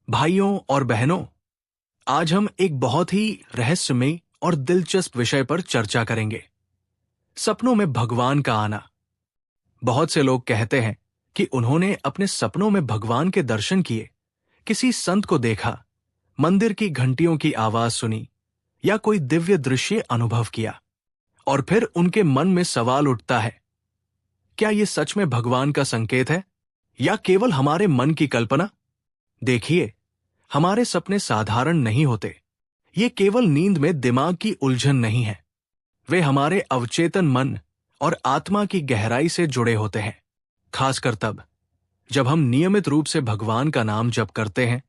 भाइयों और बहनों, आज हम एक बहुत ही रहस्यमय और दिलचस्प विषय पर चर्चा करेंगे। सपनों में भगवान का आना। बहुत से लोग कहते हैं कि उन्होंने अपने सपनों में भगवान के दर्शन किए, किसी संत को देखा, मंदिर की घंटियों की आवाज सुनी या कोई दिव्य दृश्य अनुभव किया। और फिर उनके मन में सवाल उठता है, क्या ये सच में भगवान का संकेत है या केवल हमारे मन की कल्पना? देखिए, हमारे सपने साधारण नहीं होते। ये केवल नींद में दिमाग की उलझन नहीं है। वे हमारे अवचेतन मन और आत्मा की गहराई से जुड़े होते हैं। खासकर तब जब हम नियमित रूप से भगवान का नाम जप करते हैं,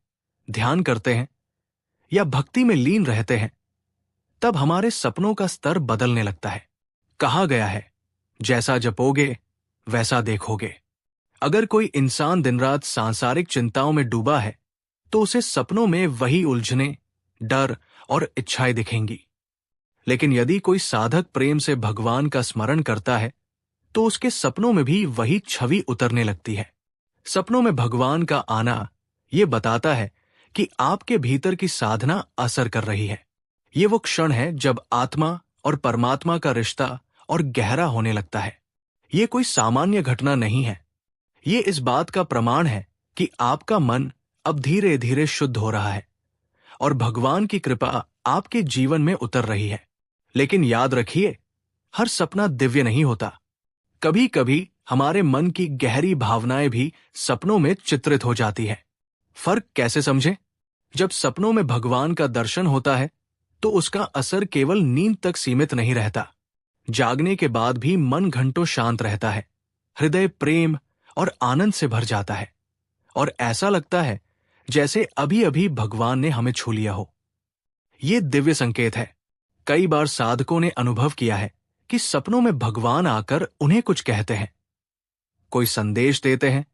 ध्यान करते हैं या भक्ति में लीन रहते हैं, तब हमारे सपनों का स्तर बदलने लगता है। कहा गया है, जैसा जपोगे वैसा देखोगे। अगर कोई इंसान दिन रात सांसारिक चिंताओं में डूबा है, तो उसे सपनों में वही उलझने, डर और इच्छाएं दिखेंगी। लेकिन यदि कोई साधक प्रेम से भगवान का स्मरण करता है, तो उसके सपनों में भी वही छवि उतरने लगती है। सपनों में भगवान का आना ये बताता है कि आपके भीतर की साधना असर कर रही है। ये वो क्षण है जब आत्मा और परमात्मा का रिश्ता और गहरा होने लगता है। ये कोई सामान्य घटना नहीं है। ये इस बात का प्रमाण है कि आपका मन अब धीरे धीरे शुद्ध हो रहा है और भगवान की कृपा आपके जीवन में उतर रही है। लेकिन याद रखिए, हर सपना दिव्य नहीं होता। कभी कभी हमारे मन की गहरी भावनाएं भी सपनों में चित्रित हो जाती है। फर्क कैसे समझें? जब सपनों में भगवान का दर्शन होता है, तो उसका असर केवल नींद तक सीमित नहीं रहता। जागने के बाद भी मन घंटों शांत रहता है, हृदय प्रेम और आनंद से भर जाता है और ऐसा लगता है जैसे अभी अभी भगवान ने हमें छू लिया हो। ये दिव्य संकेत है। कई बार साधकों ने अनुभव किया है कि सपनों में भगवान आकर उन्हें कुछ कहते हैं, कोई संदेश देते हैं,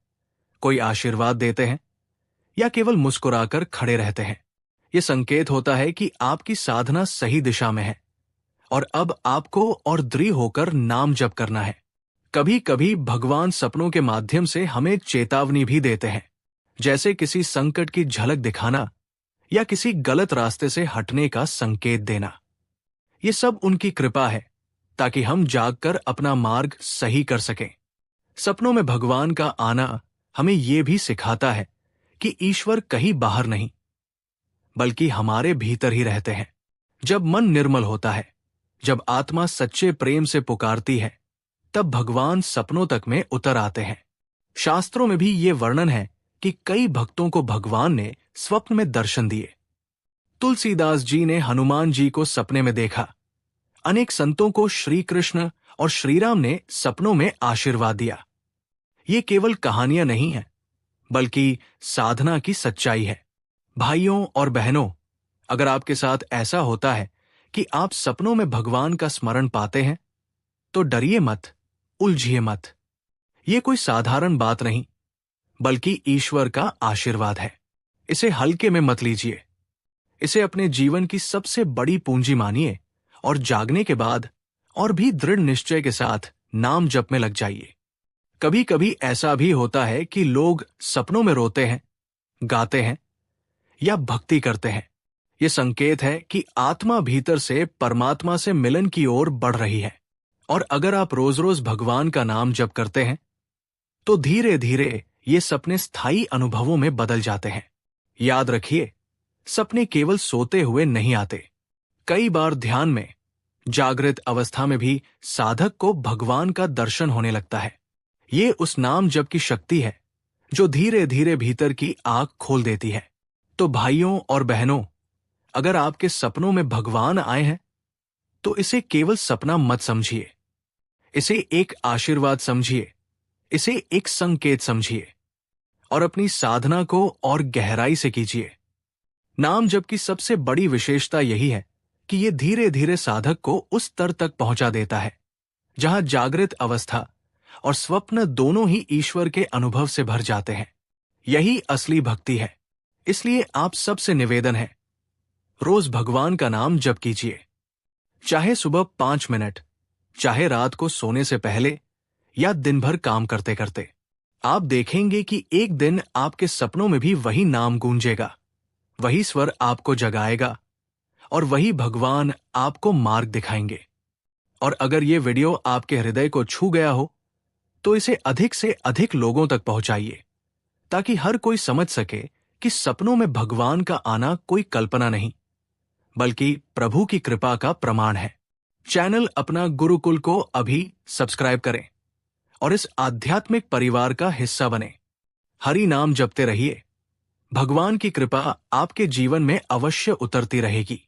कोई आशीर्वाद देते हैं या केवल मुस्कुराकर खड़े रहते हैं। यह संकेत होता है कि आपकी साधना सही दिशा में है और अब आपको और दृढ़ होकर नाम जप करना है। कभी कभी भगवान सपनों के माध्यम से हमें चेतावनी भी देते हैं, जैसे किसी संकट की झलक दिखाना या किसी गलत रास्ते से हटने का संकेत देना। ये सब उनकी कृपा है ताकि हम जागकर अपना मार्ग सही कर सकें। सपनों में भगवान का आना हमें यह भी सिखाता है कि ईश्वर कहीं बाहर नहीं, बल्कि हमारे भीतर ही रहते हैं। जब मन निर्मल होता है, जब आत्मा सच्चे प्रेम से पुकारती है, तब भगवान सपनों तक में उतर आते हैं। शास्त्रों में भी ये वर्णन है कि कई भक्तों को भगवान ने स्वप्न में दर्शन दिए। तुलसीदास जी ने हनुमान जी को सपने में देखा। अनेक संतों को श्री कृष्ण और श्री राम ने सपनों में आशीर्वाद दिया। ये केवल कहानियां नहीं है, बल्कि साधना की सच्चाई है। भाइयों और बहनों, अगर आपके साथ ऐसा होता है कि आप सपनों में भगवान का स्मरण पाते हैं, तो डरिए मत, उलझिए मत। ये कोई साधारण बात नहीं, बल्कि ईश्वर का आशीर्वाद है। इसे हल्के में मत लीजिए। इसे अपने जीवन की सबसे बड़ी पूंजी मानिए और जागने के बाद और भी दृढ़ निश्चय के साथ नाम जप में लग जाइए। कभी कभी ऐसा भी होता है कि लोग सपनों में रोते हैं, गाते हैं या भक्ति करते हैं। यह संकेत है कि आत्मा भीतर से परमात्मा से मिलन की ओर बढ़ रही है। और अगर आप रोज रोज भगवान का नाम जप करते हैं, तो धीरे धीरे ये सपने स्थायी अनुभवों में बदल जाते हैं। याद रखिए, सपने केवल सोते हुए नहीं आते। कई बार ध्यान में, जागृत अवस्था में भी साधक को भगवान का दर्शन होने लगता है। ये उस नाम जप की शक्ति है जो धीरे धीरे भीतर की आंख खोल देती है। तो भाइयों और बहनों, अगर आपके सपनों में भगवान आए हैं, तो इसे केवल सपना मत समझिए। इसे एक आशीर्वाद समझिए, इसे एक संकेत समझिए और अपनी साधना को और गहराई से कीजिए। नाम जप की सबसे बड़ी विशेषता यही है कि यह धीरे धीरे साधक को उस स्तर तक पहुंचा देता है जहां जागृत अवस्था और स्वप्न दोनों ही ईश्वर के अनुभव से भर जाते हैं। यही असली भक्ति है। इसलिए आप सबसे निवेदन है, रोज भगवान का नाम जप कीजिए। चाहे सुबह 5 मिनट, चाहे रात को सोने से पहले या दिन भर काम करते करते। आप देखेंगे कि एक दिन आपके सपनों में भी वही नाम गूंजेगा, वही स्वर आपको जगाएगा और वही भगवान आपको मार्ग दिखाएंगे। और अगर ये वीडियो आपके हृदय को छू गया हो तो इसे अधिक से अधिक लोगों तक पहुंचाइए, ताकि हर कोई समझ सके कि सपनों में भगवान का आना कोई कल्पना नहीं, बल्कि प्रभु की कृपा का प्रमाण है। चैनल अपना गुरुकुल को अभी सब्सक्राइब करें और इस आध्यात्मिक परिवार का हिस्सा बने। हरि नाम जपते रहिए। भगवान की कृपा आपके जीवन में अवश्य उतरती रहेगी।